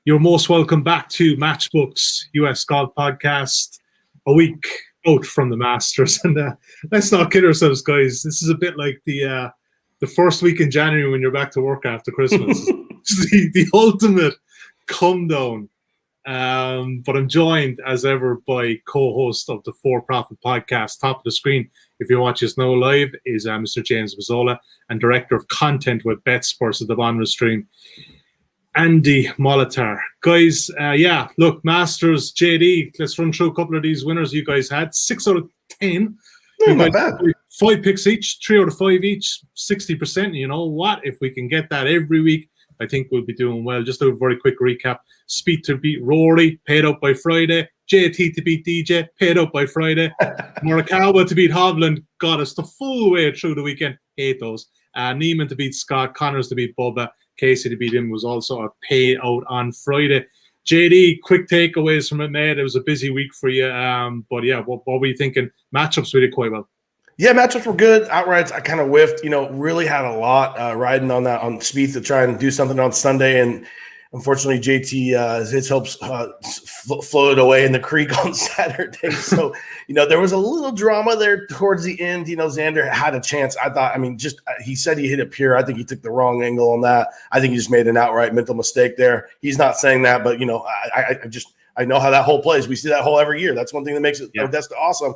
You're most welcome back to Matchbook's US Golf Podcast, a week out from the Masters. And let's not kid ourselves, guys. This is a bit like the first week in January when you're back to work after Christmas. the ultimate come down. But I'm joined, as ever, by co-host of the For Profit Podcast. Top of the screen, if you watch us now live, is Mr. James Mazzola, and Director of Content with BetSports at the Bonner Stream, Andy Molitor. Guys, look, Masters, JD, let's run through a couple of these winners you guys had. 6 out of 10. Not bad. 5 picks each, 3 out of 5 each, 60%. You know what? If we can get that every week, I think we'll be doing well. Just a very quick recap. Speed to beat Rory, paid out by Friday. JT to beat DJ, paid out by Friday. Morikawa to beat Hovland, got us the full way through the weekend. Hate those. Neiman to beat Scott, Connors to beat Bubba, Casey to beat him was also a payout on Friday. JD, quick takeaways from it, mate. It was a busy week for you. But yeah, what were you thinking? Matchups we did quite well. Yeah, matchups were good. Outrights, I kind of whiffed. Really had a lot riding on that on Spieth to try and do something on Sunday, and unfortunately, JT his hopes floated away in the creek on Saturday. So there was a little drama there towards the end. Xander had a chance. I thought, he said he hit it pure. I think he took the wrong angle on that. I think he just made an outright mental mistake there. He's not saying that, but I know how that hole plays. We see that hole every year. That's one thing that makes it Augusta awesome.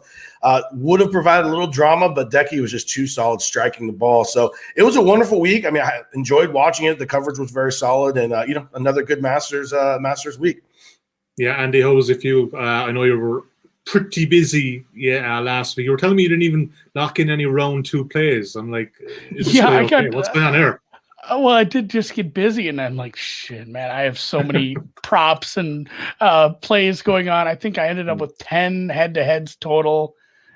Would have provided a little drama, but Decky was just too solid striking the ball. So it was a wonderful week. I enjoyed watching it. The coverage was very solid, and another good Masters week. Yeah, Andy, how was it for you? I know you were pretty busy last week. You were telling me you didn't even lock in any round 2 plays. I'm like, is this okay? What's going on there? Well, I did just get busy, and I'm like, shit, man, I have so many props and plays going on. I think I ended up with 10 head-to-heads total,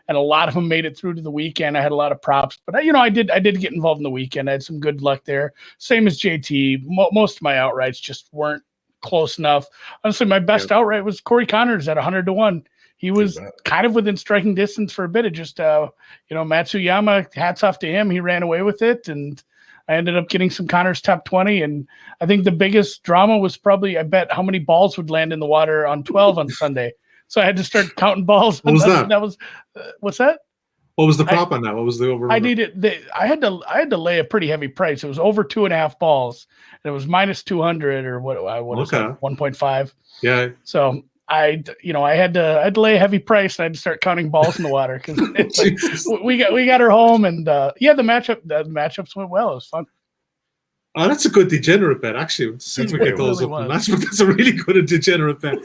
and a lot of them made it through to the weekend. I had a lot of props, but I did get involved in the weekend. I had some good luck there. Same as JT. Most of my outrights just weren't close enough. Honestly, my best outright was Corey Connors at 100-1. He was kind of within striking distance for a bit. It just, Matsuyama, hats off to him. He ran away with it, and I ended up getting some Connors top 20, and I think the biggest drama was probably, I bet, how many balls would land in the water on 12 on Sunday. So I had to start counting balls. What was that? That was what's that? What was the prop on that? What was the over? I had to lay a pretty heavy price. It was over 2.5 balls, and it was minus 200 or what is that? 1.5. Yeah. So I had to lay a heavy price, and I had to start counting balls in the water because we got her home, and the matchups went well. It was fun. Oh, that's a good degenerate bet, actually. Since we get those up in Matchbook, that's a really good degenerate bet.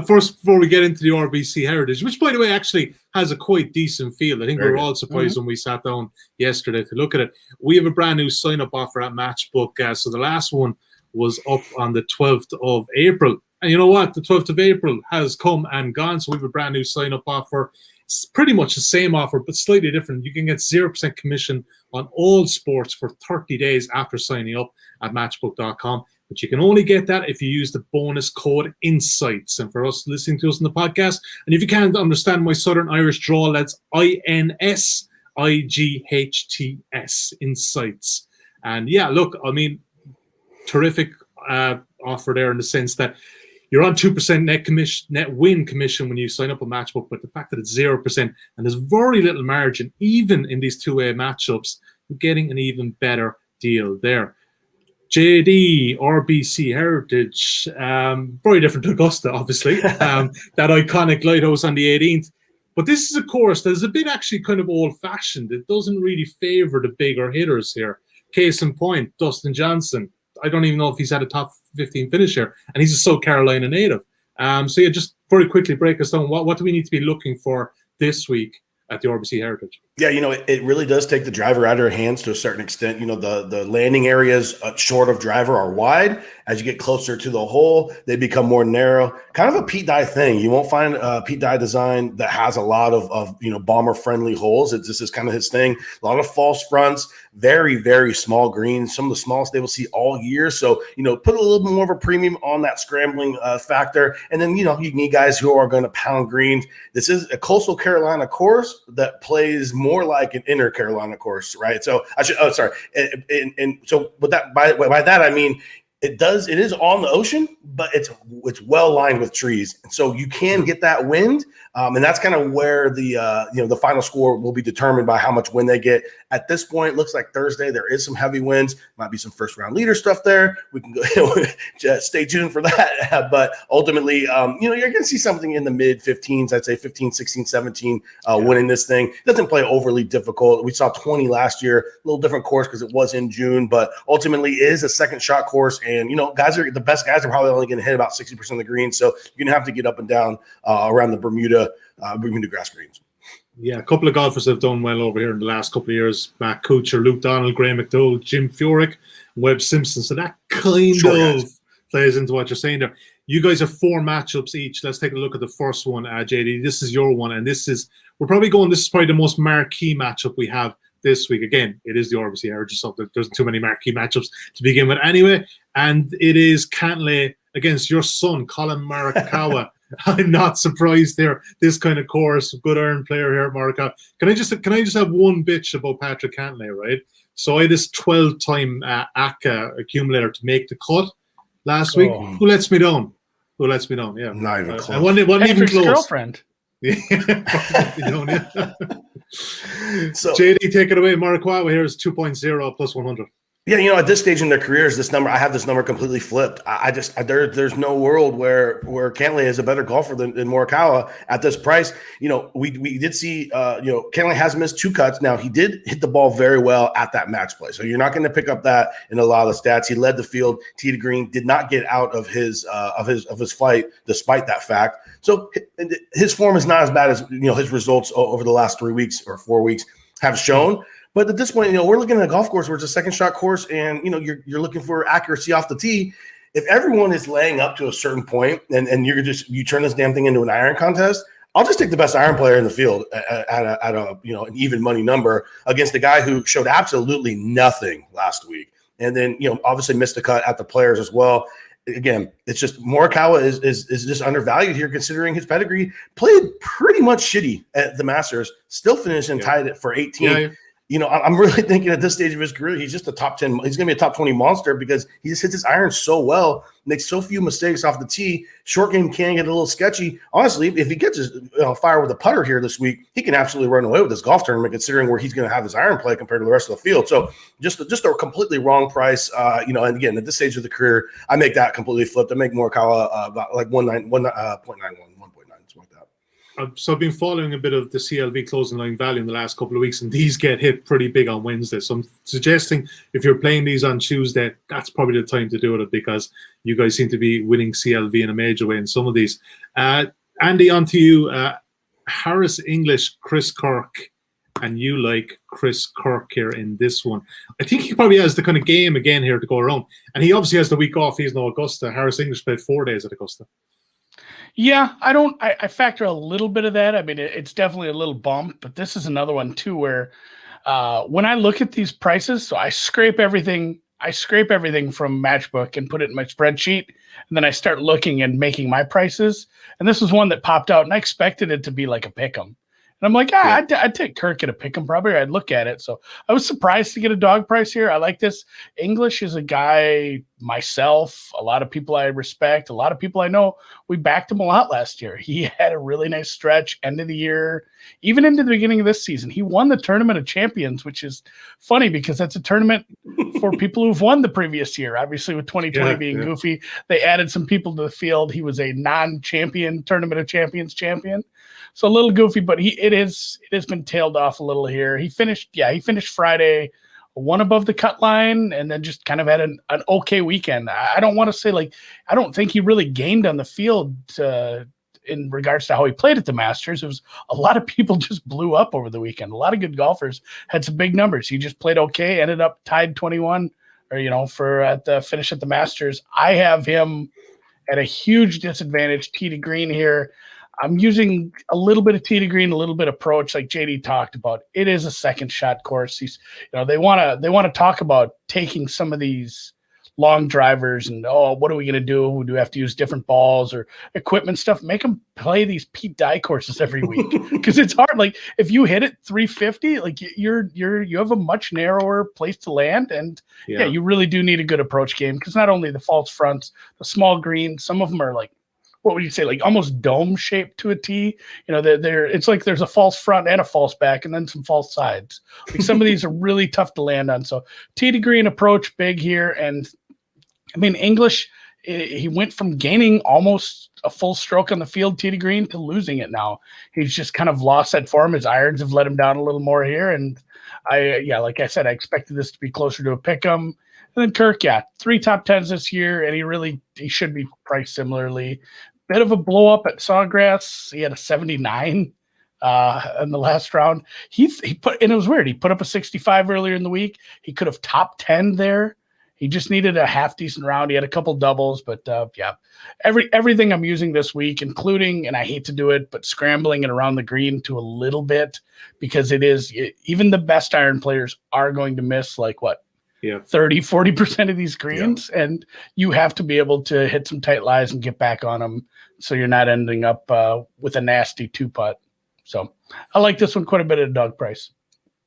First, before we get into the RBC Heritage, which, by the way, actually has a quite decent field. I think we were all surprised when we sat down yesterday to look at it. We have a brand new sign-up offer at Matchbook. So the last one was up on the 12th of April. And you know what? The 12th of April has come and gone, so we have a brand new sign-up offer. It's pretty much the same offer, but slightly different. You can get 0% commission on all sports for 30 days after signing up at matchbook.com. But you can only get that if you use the bonus code INSIGHTS. And for us listening to us on the podcast, and if you can't understand my Southern Irish drawl, that's INSIGHTS, INSIGHTS. And yeah, look, terrific offer there in the sense that you're on 2% net win commission when you sign up a Matchbook, but the fact that it's 0% and there's very little margin, even in these two-way matchups, you're getting an even better deal there. JD, RBC Heritage, very different to Augusta, obviously, that iconic lighthouse on the 18th. But this is a course that is a bit actually kind of old-fashioned. It doesn't really favor the bigger hitters here. Case in point, Dustin Johnson. I don't even know if he's had a top 15 finish here, and he's a South Carolina native. Just very quickly break us down. What do we need to be looking for this week at the RBC Heritage? Yeah, it really does take the driver out of your hands to a certain extent. The landing areas short of driver are wide. As you get closer to the hole, they become more narrow. Kind of a Pete Dye thing. You won't find a Pete Dye design that has a lot of bomber-friendly holes. This is kind of his thing. A lot of false fronts, very, very small greens, some of the smallest they will see all year. So, put a little bit more of a premium on that scrambling factor. And then, you need guys who are going to pound greens. This is a coastal Carolina course that plays more like an inner Carolina course, right? So and so with that, by that I mean It is on the ocean, but it's well lined with trees, and so you can get that wind, and that's kind of where the final score will be determined by how much wind they get. At this point, it looks like Thursday there is some heavy winds, might be some first round leader stuff there. We can go just stay tuned for that, but ultimately, you're going to see something in the mid 15s. I'd say 15, 16, 17 winning this thing. It doesn't play overly difficult. We saw 20 last year, a little different course because it was in June, but ultimately it is a second shot course. And, the best guys are probably only going to hit about 60% of the green. So you're going to have to get up and down around the Bermuda grass greens. Yeah, a couple of golfers have done well over here in the last couple of years. Matt Kuchar, Luke Donald, Graham McDowell, Jim Furyk, Webb Simpson. So that kind of plays into what you're saying there. You guys have 4 matchups each. Let's take a look at the first one, JD. This is your one. And this is probably the most marquee matchup we have this week. Again, it is the RBC Heritage, so there's too many marquee matchups to begin with anyway. And it is Cantlay against your son, Colin Morikawa. I'm not surprised there. This kind of course, good iron player here at Morikawa. Can I just have one bitch about Patrick Cantlay, right? So I had this 12-time ACCA accumulator to make the cut last week. Who lets me down? Yeah, not even close. I wasn't even close. Girlfriend. So JD, take it away. Morikawa here is 2.0 plus 100. Yeah, at this stage in their careers, I have this number completely flipped. There's no world where Cantlay is a better golfer than Morikawa at this price. We did see, Cantlay has missed 2 cuts. Now, he did hit the ball very well at that match play. So you're not going to pick up that in a lot of the stats. He led the field, tee to green, did not get out of his flight despite that fact. So his form is not as bad as, his results over the last 3 weeks or 4 weeks have shown. But at this point, we're looking at a golf course where it's a second shot course, and you're looking for accuracy off the tee. If everyone is laying up to a certain point, and you turn this damn thing into an iron contest, I'll just take the best iron player in the field at an even money number against a guy who showed absolutely nothing last week, and then obviously missed a cut at the Players as well. Again, it's just Morikawa is just undervalued here considering his pedigree. Played pretty much shitty at the Masters, still finishing tied for 18. Yeah. I'm really thinking at this stage of his career, he's just a top 10. He's going to be a top 20 monster because he just hits his iron so well, makes so few mistakes off the tee. Short game can get a little sketchy. Honestly, if he gets his fire with a putter here this week, he can absolutely run away with this golf tournament considering where he's going to have his iron play compared to the rest of the field. So just a completely wrong price. And again, at this stage of the career, I make that completely flipped. I make Morikawa about like 0.91, something like that. So I've been following a bit of the CLV closing line value in the last couple of weeks, and these get hit pretty big on Wednesday. So I'm suggesting if you're playing these on Tuesday, that's probably the time to do it because you guys seem to be winning CLV in a major way in some of these. Andy, on to you. Harris English, Chris Kirk, and you like Chris Kirk here in this one. I think he probably has the kind of game again here to go around. And he obviously has the week off. He's no Augusta. Harris English played 4 days at Augusta. Yeah, I factor a little bit of that. I mean, it's definitely a little bump, but this is another one too where when I look at these prices, so I scrape everything from Matchbook and put it in my spreadsheet, and then I start looking and making my prices. And this was one that popped out, and I expected it to be like a pick'em. And I'm like, I'd take Kirk at a pick'em probably, or I'd look at it. So I was surprised to get a dog price here. I like this. English is a guy, myself, a lot of people I respect, a lot of people I know, we backed him a lot last year. He had a really nice stretch, end of the year, even into the beginning of this season. He won the Tournament of Champions, which is funny because that's a tournament for people who've won the previous year. Obviously, with 2020 being goofy, they added some people to the field. He was a non-champion Tournament of Champions champion. So a little goofy, but it has been tailed off a little here. He finished Friday one above the cut line and then just kind of had an okay weekend. I don't want to say I don't think he really gained on the field in regards to how he played at the Masters. It was a lot of people just blew up over the weekend. A lot of good golfers had some big numbers. He just played okay, ended up tied 21 for at the finish at the Masters. I have him at a huge disadvantage, tee to green here. I'm using a little bit of tee to green, a little bit of approach, like JD talked about. It is a second shot course. They want to talk about taking some of these long drivers and, what are we going to do? Do we have to use different balls or equipment stuff? Make them play these Pete Dye courses every week because it's hard. Like if you hit it 350, like you have a much narrower place to land. And you really do need a good approach game because not only the false fronts, the small green, some of them are like, what would you say, like almost dome shaped to a tee? It's like there's a false front and a false back and then some false sides. Like some of these are really tough to land on. So tee to green approach big here. And I mean, English, he went from gaining almost a full stroke on the field tee to green to losing it now. He's just kind of lost that form. His irons have let him down a little more here. And like I said, I expected this to be closer to a pick 'em. And then Kirk, 3 top 10s this year. And he should be priced similarly. Bit of a blow up at Sawgrass. He had a 79 in the last round. He put, and it was weird. He put up a 65 earlier in the week. He could have top 10 there. He just needed a half decent round. He had a couple doubles, but everything I'm using this week, including, and I hate to do it, but scrambling it around the green to a little bit because even the best iron players are going to miss 30-40% of these greens, and you have to be able to hit some tight lies and get back on them so you're not ending up with a nasty 2-putt. So I like this one quite a bit at a dog price.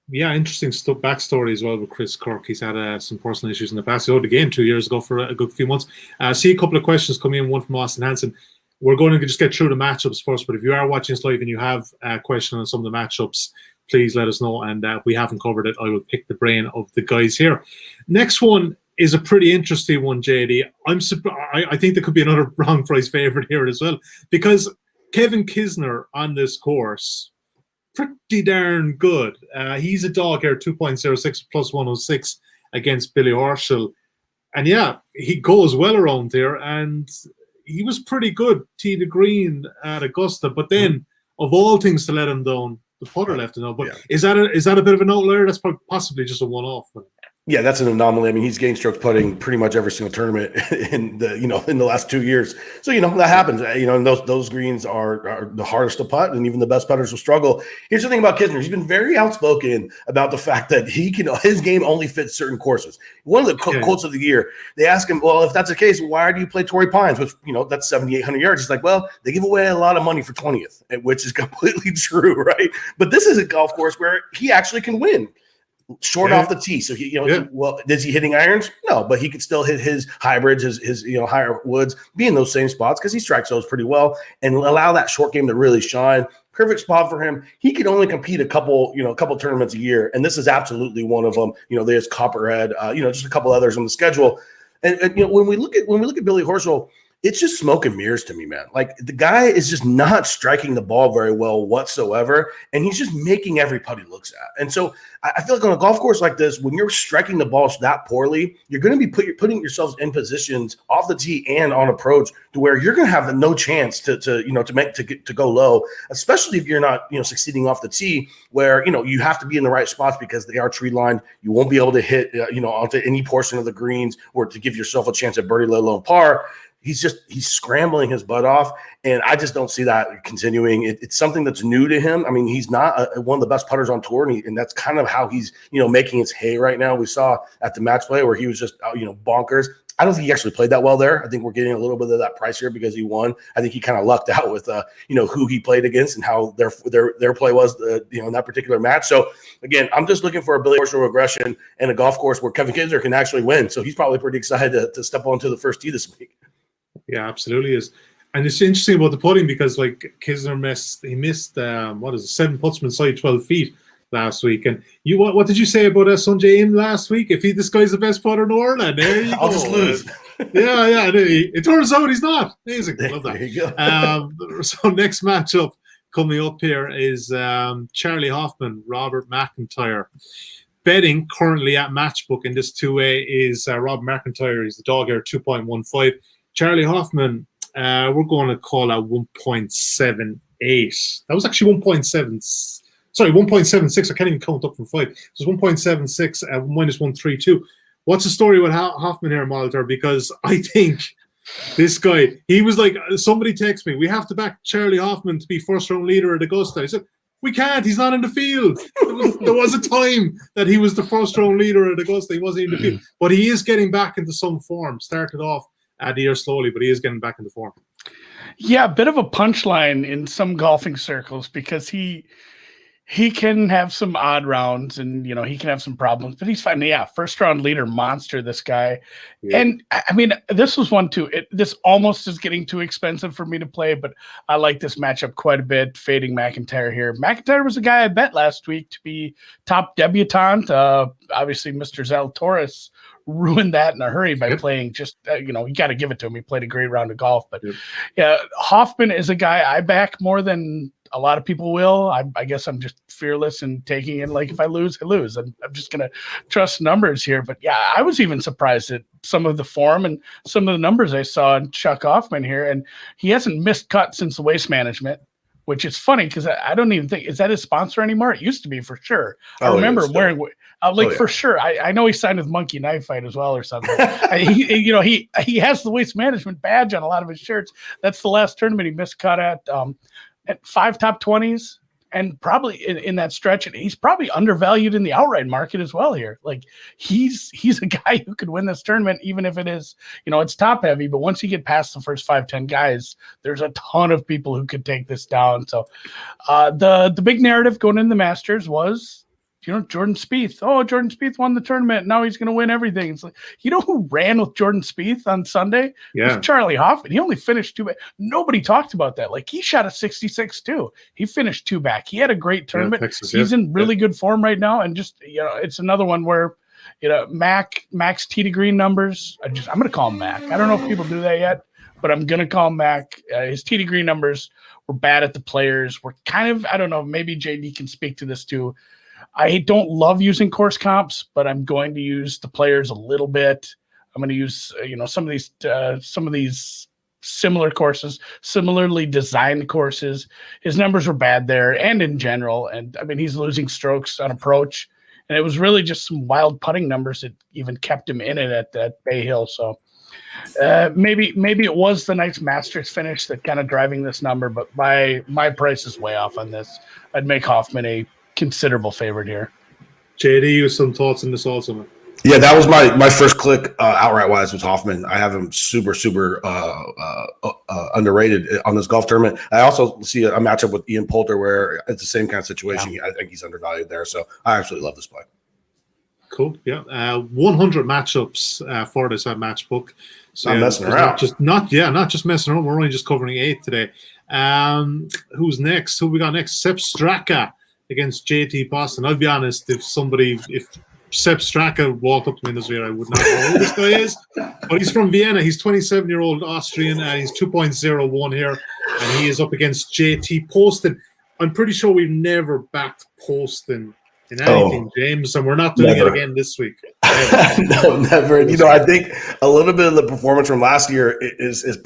Yeah, interesting backstory as well with Chris Kirk. He's had some personal issues in the past. He owed the game 2 years ago for a good few months. See a couple of questions coming in, one from Austin Hansen. We're going to just get through the matchups first, but if you are watching this live and you have a question on some of the matchups, please let us know. And if we haven't covered it, I will pick the brain of the guys here. Next one is a pretty interesting one, JD. I think there could be another wrong price favorite here as well, because Kevin Kisner on this course, pretty darn good. He's a dog here, 2.06 plus 106 against Billy Horschel. And he goes well around there, and he was pretty good tee to green at Augusta, but then of all things to let him down, the putter left him down. But is that a bit of an outlier? That's possibly just a one-off. Yeah, that's an anomaly. I mean, he's gained strokes putting pretty much every single tournament in the last 2 years. So, that happens. And those greens are the hardest to putt, and even the best putters will struggle. Here's the thing about Kisner. He's been very outspoken about the fact that his game only fits certain courses. One of the quotes of the year, they ask him, well, if that's the case, why do you play Torrey Pines, which, that's 7,800 yards? He's like, well, they give away a lot of money for 20th, which is completely true, right? But this is a golf course where he actually can win. Short off the tee. So well, is he hitting irons? No, but he could still hit his hybrids, his higher woods, be in those same spots because he strikes those pretty well and allow that short game to really shine. Perfect spot for him. He can only compete a couple tournaments a year, and this is absolutely one of them. There's Copperhead, just a couple others on the schedule. And when we look at Billy Horschel, it's just smoke and mirrors to me, man. Like, the guy is just not striking the ball very well whatsoever, and he's just making every putt he looks at. And so I feel like on a golf course like this, when you're striking the balls that poorly, you're going to be putting yourselves in positions off the tee and on approach to where you're going to have no chance to go low, especially if you're not succeeding off the tee, where you have to be in the right spots because they are tree lined. You won't be able to hit onto any portion of the greens or to give yourself a chance at birdie, let alone par. He's scrambling his butt off, and I just don't see that continuing. It's something that's new to him. I mean, he's not one of the best putters on tour, and that's kind of how he's making his hay right now. We saw at the match play where he was just bonkers. I don't think he actually played that well there. I think we're getting a little bit of that price here because he won. I think he kind of lucked out with who he played against and how their play was in that particular match. So again, I'm just looking for a Billy Horschel regression and a golf course where Kevin Kisner can actually win. So he's probably pretty excited to step onto the first tee this week. Yeah, absolutely is. And it's interesting about the putting because Kisner missed 7 putts from inside 12 feet last week. And what did you say about Sunjay Im last week? If this guy's the best putter in the world, and there you go. I'll just lose. Yeah. It turns out he's not. Amazing. Love that. There you go. So next matchup coming up here is Charlie Hoffman, Robert Macintyre. Betting currently at Matchbook in this 2A is Robert Macintyre. He's the dog here, 2.15. Charlie Hoffman, we're going to call out 1.78. That was actually 1.7. Sorry, 1.76. I can't even count up from 5. So it's 1.76 minus 132. What's the story with Hoffman here, Molitor? Because I think this guy, he was like, somebody texted me, we have to back Charlie Hoffman to be first round leader at Augusta. I said, We can't. He's not in the field. There was a time that he was the first round leader at Augusta. He wasn't in the field, but he is getting back into some form. Started off the year slowly, but he is getting back into form. Yeah, a bit of a punchline in some golfing circles because he can have some odd rounds and, he can have some problems, but he's fine. Yeah, first round leader monster, this guy. Yeah. And I mean, this was one too. This almost is getting too expensive for me to play, but I like this matchup quite a bit, fading Macintyre here. Macintyre was a guy I bet last week to be top debutant. Obviously, Mr. Zalatoris ruined that in a hurry by playing just, you got to give it to him. He played a great round of golf, but yeah, Hoffman is a guy I back more than a lot of people will. I guess I'm just fearless in taking it. Like if I lose, I lose. I'm just going to trust numbers here. But yeah, I was even surprised at some of the form and some of the numbers I saw in Chuck Hoffman here. And he hasn't missed cut since the Waste Management, which is funny because I don't even think, is that his sponsor anymore? It used to be for sure. I remember him wearing, for sure. I know he signed with Monkey Knife Fight as well or something. He has the Waste Management badge on a lot of his shirts. That's the last tournament he missed cut at 5 top 20s, and probably in that stretch, and he's probably undervalued in the outright market as well here. Like he's a guy who could win this tournament, even if it is, it's top heavy, but once you get past the first 5-10 guys, there's a ton of people who could take this down. So the big narrative going into the Masters was, Jordan Spieth. Oh, Jordan Spieth won the tournament. Now he's going to win everything. It's like, who ran with Jordan Spieth on Sunday? Yeah. It was Charlie Hoffman. He only finished 2 back. Nobody talked about that. Like he shot a 66 too. He finished 2 back. He had a great tournament. He's in really good form right now. And just, it's another one where, Mac's tee to green numbers. I'm going to call him Mac. I don't know if people do that yet, but I'm going to call him Mac. His tee to green numbers were bad at the Players. We're kind of, I don't know, maybe JD can speak to this too. I don't love using course comps, but I'm going to use the Players a little bit. I'm going to use, some of these similar courses, similarly designed courses. His numbers were bad there and in general. And I mean, he's losing strokes on approach, and it was really just some wild putting numbers that even kept him in it at that Bay Hill. So maybe it was the nice Masters finish that kind of driving this number, but my price is way off on this. I'd make Hoffman a considerable favorite here. JD, you have some thoughts on this also, man? Yeah, that was my first click outright wise was Hoffman. I have him super underrated on this golf tournament. I also see a matchup with Ian Poulter where it's the same kind of situation. Yeah. I think he's undervalued there, so I absolutely love this play. Cool. Yeah, 100 matchups for this Matchbook. So not messing around. Not just messing around. We're only just covering 8 today. Who's next? Who we got next? Sepp Straka against JT Poston. I'll be honest, if Sepp Straka walked up to me in this year, I would not know who this guy is. But he's from Vienna. He's 27-year-old Austrian, and he's 2.01 here, and he is up against JT Poston. I'm pretty sure we've never backed Poston in anything, James, and we're not doing it again this week. No, never. I think a little bit of the performance from last year is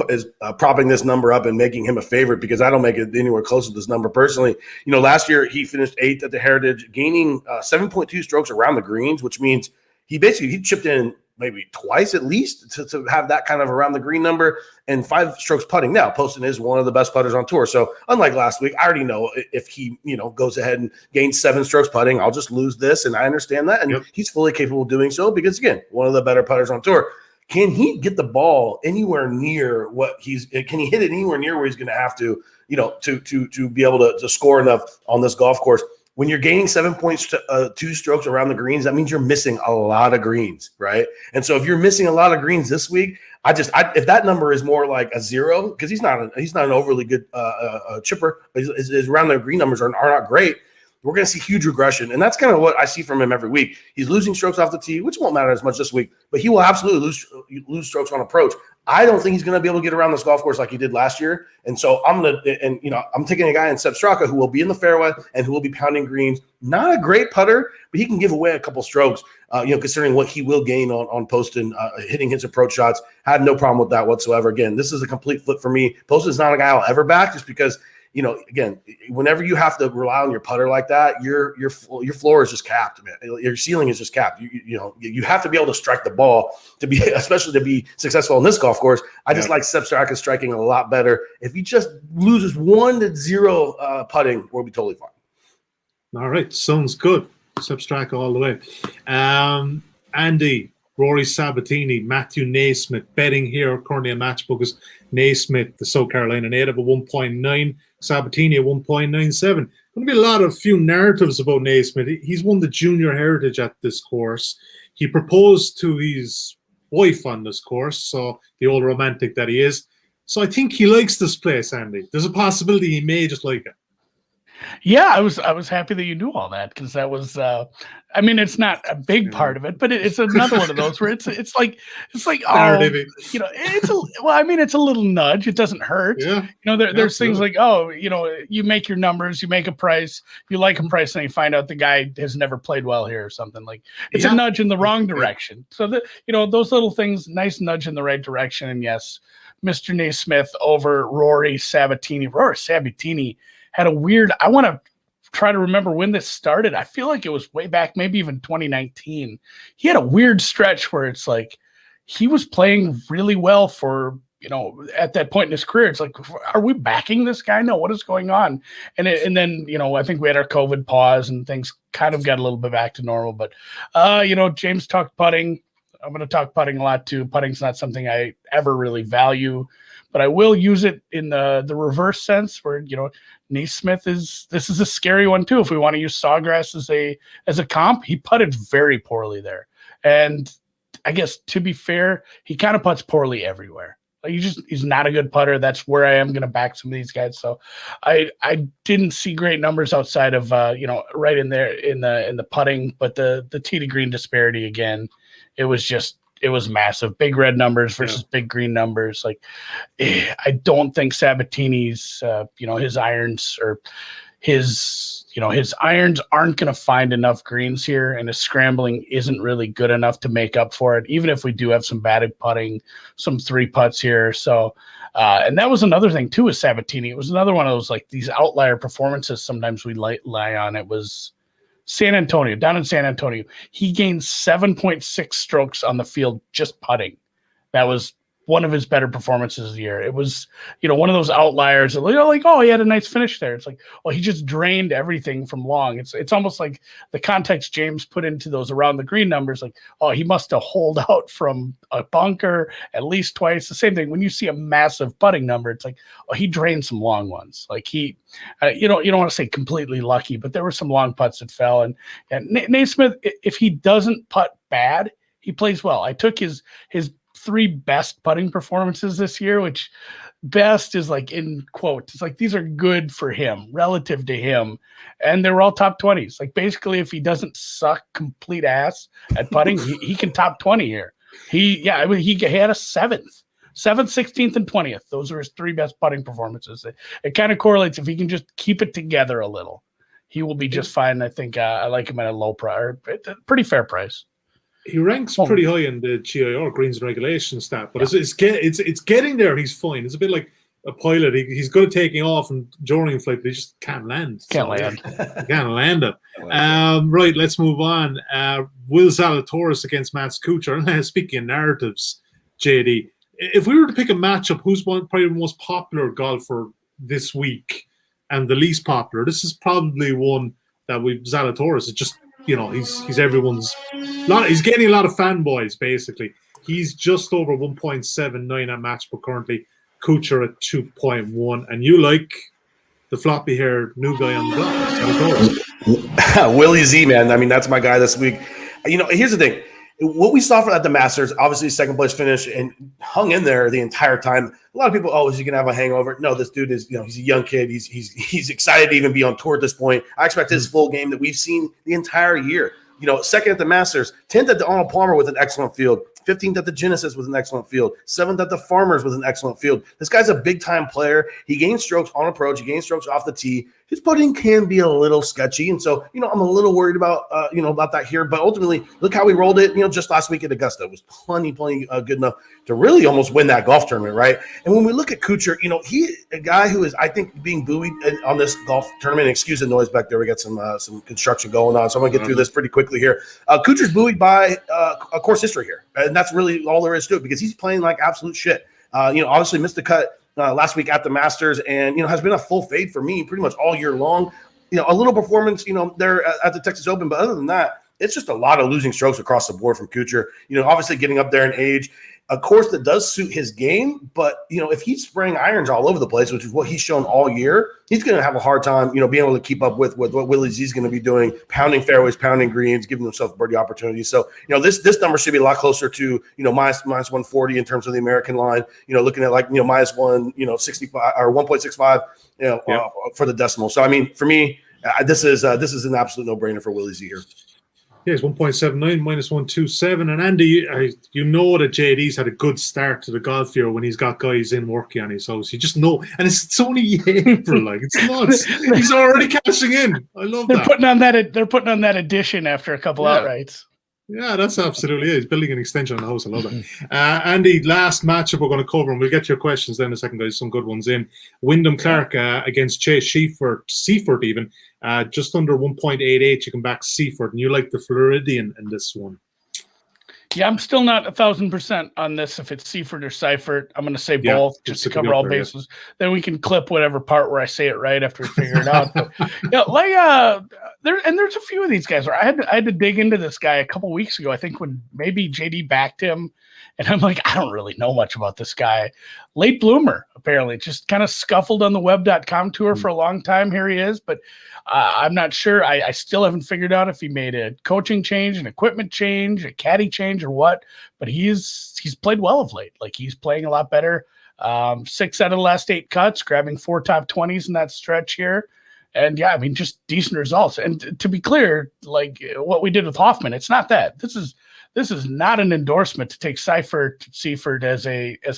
propping this number up and making him a favorite, because I don't make it anywhere close to this number personally. Last year he finished 8th at the Heritage, gaining 7.2 strokes around the greens, which means he chipped in maybe twice at least to have that kind of around the green number, and 5 strokes putting. Now, Poston is one of the best putters on tour. So unlike last week, I already know if he, goes ahead and gains 7 strokes putting, I'll just lose this. And I understand that. And he's fully capable of doing so because, again, one of the better putters on tour. Can he get the ball anywhere near can he hit it anywhere near where he's going to have to, to be able to score enough on this golf course? When you're gaining 7.2 strokes around the greens, that means you're missing a lot of greens, right? And so if you're missing a lot of greens this week, if that number is more like a 0, because he's not an overly good chipper, his around the green numbers are not great. We're going to see huge regression, and that's kind of what I see from him every week. He's losing strokes off the tee, which won't matter as much this week, but he will absolutely lose strokes on approach. I don't think he's going to be able to get around this golf course like he did last year, and so I'm taking a guy in Sepp Straka who will be in the fairway and who will be pounding greens. Not a great putter, but he can give away a couple strokes. Considering what he will gain on Poston, hitting his approach shots, had no problem with that whatsoever. Again, this is a complete flip for me. Poston's not a guy I'll ever back just because. Again, whenever you have to rely on your putter like that, your floor is just capped, man. Your ceiling is just capped. You have to be able to strike the ball especially to be successful on this golf course. I just like Sepp Straka striking a lot better. If he just loses 1 to 0 putting, we'll be totally fine. All right, sounds good. Straka all the way. Andy, Rory Sabbatini, Matthew NeSmith, betting here currently on Matchbook is NeSmith, the South Carolina native, at 1.9, Sabbatini at 1.97. Going to be a few narratives about NeSmith. He's won the junior heritage at this course. He proposed to his wife on this course, so the old romantic that he is. So I think he likes this place, Andy. There's a possibility he may just like it. Yeah, I was happy that you knew all that, because that was I mean, it's not a big part of it, but it's another one of those where it's like narrative. It's a little nudge. It doesn't hurt. Yeah. There's things like, you make your numbers, you make a price, you like a price, and you find out the guy has never played well here or something. Like, it's a nudge in the wrong direction. So those little things, nice nudge in the right direction. And yes, Mr. NeSmith over Rory Sabbatini. Rory Sabbatini had a weird, I want to try to remember when this started. I feel like it was way back, maybe even 2019. He had a weird stretch where it's like he was playing really well for, at that point in his career. It's like, are we backing this guy? No, what is going on? And then, I think we had our COVID pause and things kind of got a little bit back to normal. But, James talked putting. I'm going to talk putting a lot too. Putting's not something I ever really value, but I will use it in the reverse sense where, NeSmith this is a scary one too. If we want to use Sawgrass as a comp, he putted very poorly there. And I guess, to be fair, he kind of putts poorly everywhere. Like, he's not a good putter. That's where I am going to back some of these guys. So I didn't see great numbers outside of, right in there in the putting, but the tee to green disparity again, it was massive. Big red numbers versus big green numbers. Like, I don't think Sabbatini's, his irons his irons aren't going to find enough greens here, and his scrambling isn't really good enough to make up for it, even if we do have some batted putting, some 3 putts here. So, and that was another thing too with Sabbatini. It was another one of those, like, these outlier performances sometimes we lie on. It was down in San Antonio. He gained 7.6 strokes on the field just putting. That was one of his better performances of the year. It was, one of those outliers, like, oh, he had a nice finish there. It's like, well, he just drained everything from long. It's almost like the context James put into those around the green numbers, like, oh, he must have holed out from a bunker at least twice. The same thing when you see a massive putting number, it's like, oh, he drained some long ones. Like, he, you don't want to say completely lucky, but there were some long putts that fell. And NeSmith, if he doesn't putt bad, he plays well. I took his 3 best putting performances this year, which best is like in quotes. It's like, these are good for him relative to him. And they were all top 20s. Like, basically, if he doesn't suck complete ass at putting, he can top 20 here. He had a 7th, 16th, and 20th. Those are his 3 best putting performances. It kind of correlates. If he can just keep it together a little, he will be just fine. I think I like him at a low price, or a pretty fair price. He ranks pretty high in the GIR greens and regulation stat, but it's getting there. He's fine. It's a bit like a pilot. He's good at taking off and during flight, but he just can't land. Can't land it. Right, let's move on. Will Zalatoris against Mats Kuchar. Speaking of narratives, JD, if we were to pick a matchup, who's probably the most popular golfer this week and the least popular? This is probably one that Zalatoris is just. He's everyone's. He's getting a lot of fanboys, basically. He's just over 1.79 at Matchbook currently. Kuchar at 2.1. And you like the floppy-haired new guy on the block. Willie Z, man. I mean, that's my guy this week. Here's the thing. What we saw at the Masters, obviously second place finish and hung in there the entire time. A lot of people, is he going to have a hangover? No, this dude is, he's a young kid. He's excited to even be on tour at this point. I expect his full game that we've seen the entire year. Second at the Masters, 10th at the Arnold Palmer with an excellent field, 15th at the Genesis with an excellent field, 7th at the Farmers with an excellent field. This guy's a big-time player. He gains strokes on approach. He gains strokes off the tee. His putting can be a little sketchy, and so I'm a little worried about about that here. But ultimately, look how he rolled it. Just last week at Augusta, it was plenty good enough to really almost win that golf tournament, right? And when we look at Kuchar, he a guy who is, I think, being buoyed on this golf tournament. Excuse the noise back there. We got some construction going on, so I'm gonna get through this pretty quickly here. Kuchar's buoyed by a course history here, and that's really all there is to it because he's playing like absolute shit. Obviously missed the cut last week at the Masters, and has been a full fade for me pretty much all year long. a little performance, there at the Texas Open. But other than that, it's just a lot of losing strokes across the board from Kuchar. Obviously getting up there in age. A course that does suit his game, but if he's spraying irons all over the place, which is what he's shown all year, he's going to have a hard time, being able to keep up with what Willie Z's going to be doing, pounding fairways, pounding greens, giving himself birdie opportunities. So, this number should be a lot closer to, minus 140 in terms of the American line. Looking at like minus 165 or 1.65, for the decimal. So, I mean, for me, this is an absolute no brainer for Willie Z here. Yeah, it's 1.79 minus 127. And Andy, you know that JD's had a good start to the golf year when he's got guys in working on his house. You just know, and it's only April, like it's nuts. He's already cashing in. I love that. They're putting on that addition after a couple outrights. Yeah, that's absolutely it. He's building an extension on the house. I love that. Andy, last matchup we're going to cover, and we'll get your questions then in a second, guys. Some good ones in. Wyndham Clark against Chase Seiffert even. Just under 1.88, you can back Seiffert, and you like the Floridian in this one. Yeah, I'm still not 1,000% on this. If it's Seiffert or Seifert, I'm going to say both just to cover all bases. Then we can clip whatever part where I say it right after we figure it out. But, there's a few of these guys where I had to dig into this guy a couple weeks ago. I think when maybe JD backed him, and I'm like, I don't really know much about this guy. Late bloomer, apparently, just kind of scuffled on the web.com tour for a long time. Here he is, but I'm not sure. I still haven't figured out if he made a coaching change, an equipment change, a caddy change, or what. But he's played well of late. Like he's playing a lot better. 6 out of the last 8 cuts, grabbing 4 top 20s in that stretch here. And yeah, I mean, just decent results. And to be clear, like what we did with Hoffman, it's not that. This is not an endorsement to take Seiffert as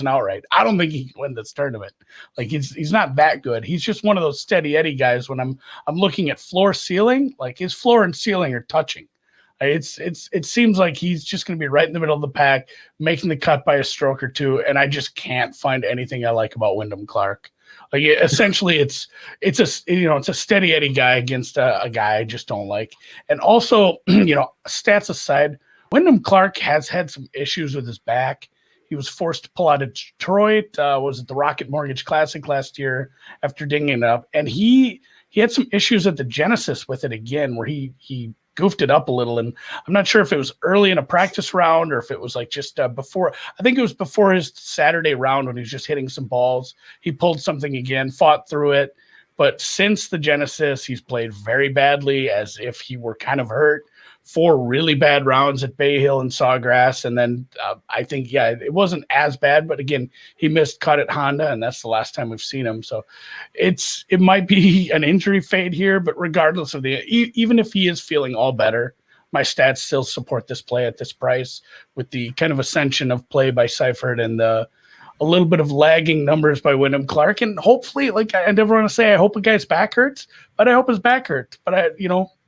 an outright. I don't think he can win this tournament. Like he's not that good. He's just one of those steady Eddie guys. When I'm looking at floor ceiling, like his floor and ceiling are touching. It seems like he's just going to be right in the middle of the pack, making the cut by a stroke or two. And I just can't find anything I like about Wyndham Clark. Like essentially, it's a steady Eddie guy against a guy I just don't like. And also, stats aside, Wyndham Clark has had some issues with his back. He was forced to pull out of Detroit. Was at the Rocket Mortgage Classic last year after dinging it up, and he had some issues at the Genesis with it again, where he goofed it up a little. And I'm not sure if it was early in a practice round or if it was like just before. I think it was before his Saturday round when he was just hitting some balls. He pulled something again, fought through it. But since the Genesis, he's played very badly, as if he were kind of hurt. 4 really bad rounds at Bay Hill and Sawgrass. And then I think, it wasn't as bad, but again, he missed cut at Honda, and that's the last time we've seen him. So it might be an injury fade here, but regardless of even if he is feeling all better, my stats still support this play at this price with the kind of ascension of play by Seiffert and a little bit of lagging numbers by Wyndham Clark. And hopefully, like I never want to say I hope a guy's back hurts, but I hope his back hurts. But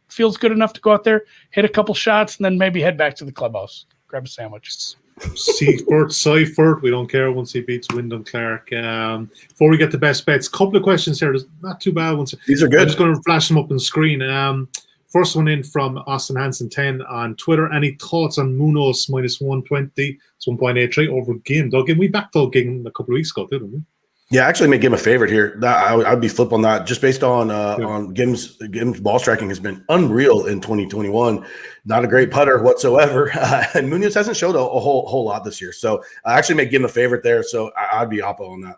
feels good enough to go out there, hit a couple shots, and then maybe head back to the clubhouse, grab a sandwich. Seifert, we don't care once he beats Wyndham Clark. Before we get the best bets, couple of questions here. There's not too bad ones. These are good. I'm just going to flash them up on the screen. First one in from Austin Hansen 10 on Twitter. Any thoughts on Munoz minus 120? It's 1.83 over Gim. We backed all Gim a couple of weeks ago, didn't we? Yeah, actually make Gim a favorite here. I'd be flip on that just based on Gim's ball striking has been unreal in 2021. Not a great putter whatsoever. And Munoz hasn't showed a whole lot this year. So I actually make Gim a favorite there. So I'd be oppo on that.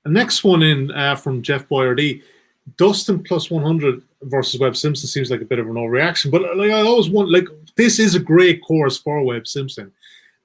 The next one in from Jeff Boyardee. Dustin plus 100 versus Webb Simpson seems like a bit of an overreaction. But I always want, this is a great course for Webb Simpson.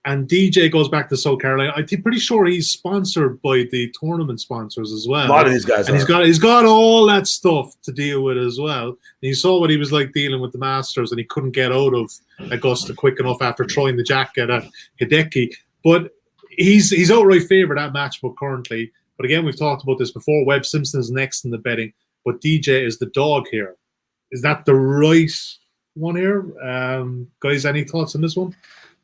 And DJ goes back to South Carolina. I'm pretty sure he's sponsored by the tournament sponsors as well. A lot of these guys and he's got all that stuff to deal with as well. And you saw what he was like dealing with the Masters, and he couldn't get out of Augusta quick enough after throwing the jacket at Hideki. But he's outright favourite at Matchbook currently. But again, we've talked about this before. Webb Simpson is next in the betting, but DJ is the dog here. Is that the right one here? Guys, any thoughts on this one?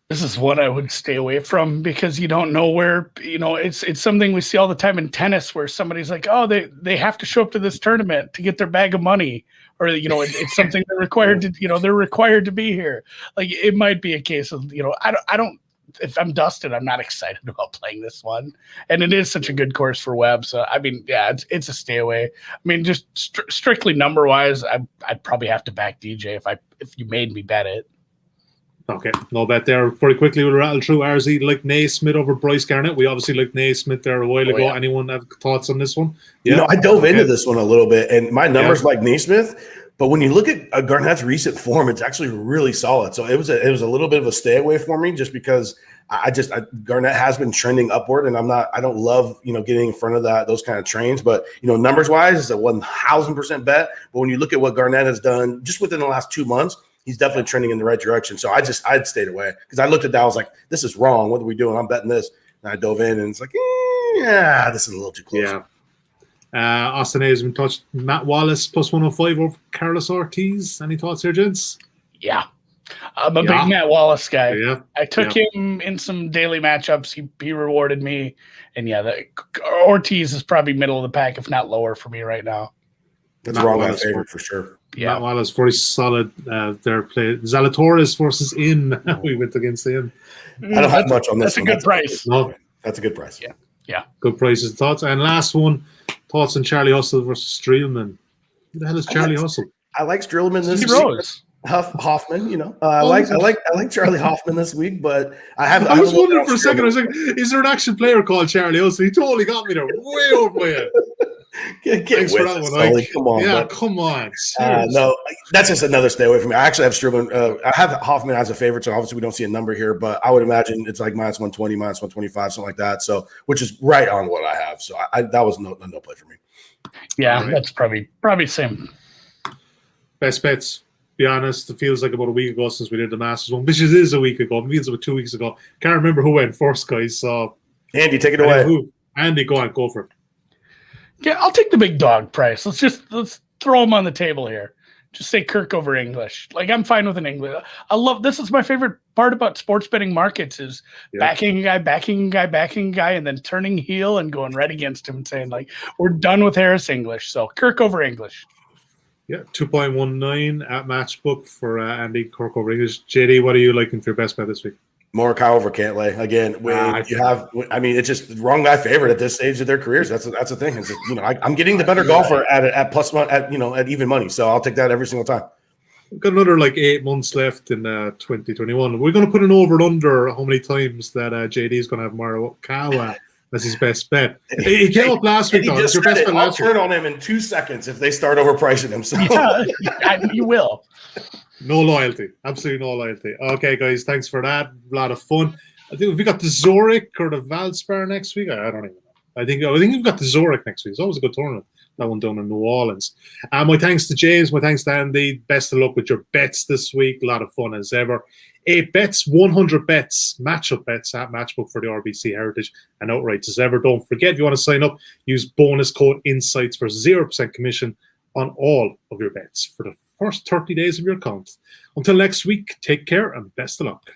This is what I would stay away from, because you don't know where, it's something we see all the time in tennis where somebody's like, oh, they have to show up to this tournament to get their bag of money, or, it's something they're required to be here. Like it might be a case of, I don't if I'm dusted, I'm not excited about playing this one. And it is such a good course for Webb. So I mean, yeah, it's a stay away. I mean, just strictly number wise, I'd probably have to back DJ if you made me bet it. Okay, no bet there. Very quickly, we'll rattle through RZ. Like NeSmith over Bryce Garnett. We obviously liked NeSmith there a while ago. Yeah. Anyone have thoughts on this one? Yeah. I dove into this one a little bit, and my numbers like NeSmith. But when you look at Garnett's recent form, it's actually really solid. So it was a little bit of a stay away for me, just because Garnett has been trending upward, and I don't love getting in front of those kind of trains. But numbers wise, it's a 1,000% bet. But when you look at what Garnett has done just within the last 2 months, he's definitely trending in the right direction. So I'd stayed away, because I looked at that. I was like, this is wrong. What are we doing? I'm betting this. And I dove in, and it's like, yeah, this is a little too close. Yeah. Austin A has been touched. Matt Wallace plus 105 over Carlos Ortiz. Any thoughts here, gents? Yeah. I'm a big Matt Wallace guy. Yeah. I took him in some daily matchups. He rewarded me. And Ortiz is probably middle of the pack, if not lower, for me right now. That's wrong my favorite for sure. Yeah. Matt Wallace, very solid their play. Zalatoris versus In. We went against him. I don't have much on this. That's a good price. No, that's a good price. Yeah. Good prices. Thoughts? And last one, thoughts on Charlie Hustle versus Streelman. Who the hell is Charlie Hustle? I like Streelman this week. Hoffman, I like Charlie Hoffman this week, but I was wondering for a second. I was like, is there an action player called Charlie Hustle? He totally got me there, way over my head. Thanks for that one. Come on, yeah, come on. No, that's just another stay away from me. I actually have Streelman. I have Hoffman as a favorite, so obviously we don't see a number here, but I would imagine it's like minus 120, minus 125, something like that. So, which is right on what I have. So that was no play for me. Yeah, right. That's probably same. Best bets. Be honest, it feels like about a week ago since we did the Masters one, which is a week ago. It feels about 2 weeks ago. Can't remember who went first, guys. So Andy, take it away. Andy, go for it. Yeah, I'll take the big dog price. Let's throw him on the table here. Just say Kirk over English. Like, I'm fine with an English. I love this. Is my favorite part about sports betting markets is backing a guy, and then turning heel and going right against him and saying, like, we're done with Harris English. So Kirk over English. Yeah, 2.19 at Matchbook for Andy. Kirk over English. JD, what are you liking for your best bet this week? Morikawa over Cantlay. Again, it's just wrong guy favorite at this stage of their careers. That's the thing. It's just, I'm getting the better golfer at plus money, at even money. So I'll take that every single time. We've got another 8 months left in 2021. We're going to put an over and under how many times that JD is going to have Morikawa as his best bet. He came up last week, though. It's your best bet last week. I'll turn on him in 2 seconds if they start overpricing him. So. Yeah, you will. No loyalty. Absolutely no loyalty. Okay, guys, thanks for that. A lot of fun. I think we got the Zurich or the Valspar next week. I don't even know. I think we've got the Zurich next week. It's always a good tournament. That one down in New Orleans. My thanks to James. My thanks to Andy. Best of luck with your bets this week. A lot of fun as ever. 8 bets, 100 bets, matchup bets at Matchbook for the RBC Heritage and outrights as ever. Don't forget, if you want to sign up, use bonus code INSIGHTS for 0% commission on all of your bets for the first 30 days of your account. Until next week, take care and best of luck.